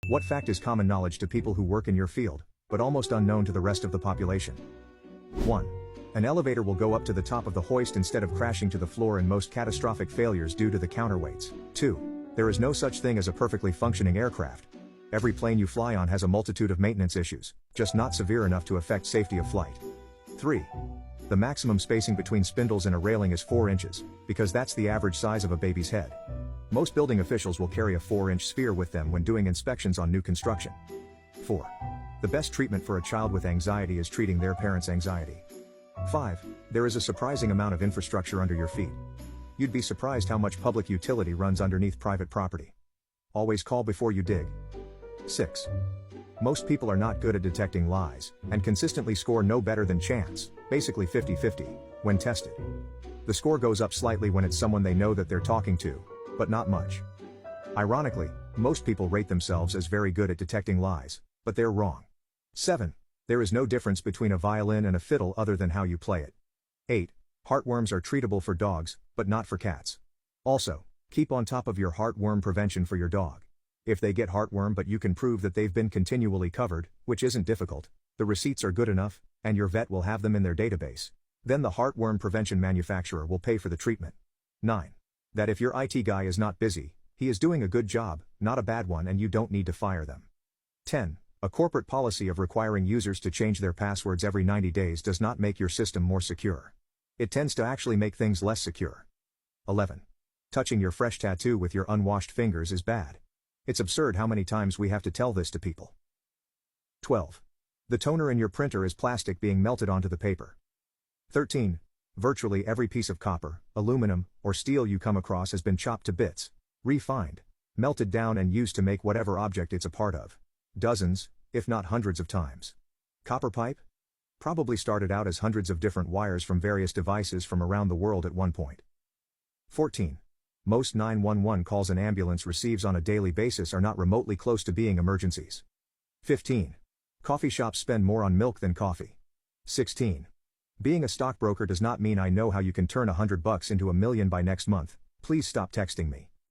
What fact is common knowledge to people who work in your field, but almost unknown to the rest of the population? 1. An elevator will go up to the top of the hoist instead of crashing to the floor in most catastrophic failures due to the counterweights. 2. There is no such thing as a perfectly functioning aircraft. Every plane you fly on has a multitude of maintenance issues, just not severe enough to affect safety of flight. 3. The maximum spacing between spindles in a railing is 4 inches, because that's the average size of a baby's head. Most building officials will carry a 4-inch sphere with them when doing inspections on new construction. 4. The best treatment for a child with anxiety is treating their parents' anxiety. 5. There is a surprising amount of infrastructure under your feet. You'd be surprised how much public utility runs underneath private property. Always call before you dig. 6. Most people are not good at detecting lies, and consistently score no better than chance, basically 50-50, when tested. The score goes up slightly when it's someone they know that they're talking to, but not much. Ironically, most people rate themselves as very good at detecting lies, but they're wrong. 7. There is no difference between a violin and a fiddle other than how you play it. 8. Heartworms are treatable for dogs, but not for cats. Also, keep on top of your heartworm prevention for your dog. If they get heartworm but you can prove that they've been continually covered, which isn't difficult, the receipts are good enough, and your vet will have them in their database, then the heartworm prevention manufacturer will pay for the treatment. 9. That if your IT guy is not busy, he is doing a good job, not a bad one, and you don't need to fire them. 10. A corporate policy of requiring users to change their passwords every 90 days does not make your system more secure. It tends to actually make things less secure. 11. Touching your fresh tattoo with your unwashed fingers is bad. It's absurd how many times we have to tell this to people. 12. The toner in your printer is plastic being melted onto the paper. 13. Virtually every piece of copper, aluminum, or steel you come across has been chopped to bits, refined, melted down and used to make whatever object it's a part of. Dozens, if not hundreds of times. Copper pipe? Probably started out as hundreds of different wires from various devices from around the world at one point. 14. Most 911 calls an ambulance receives on a daily basis are not remotely close to being emergencies. 15. Coffee shops spend more on milk than coffee. 16. Being a stockbroker does not mean I know how you can turn $100 into $1 million by next month. Please stop texting me.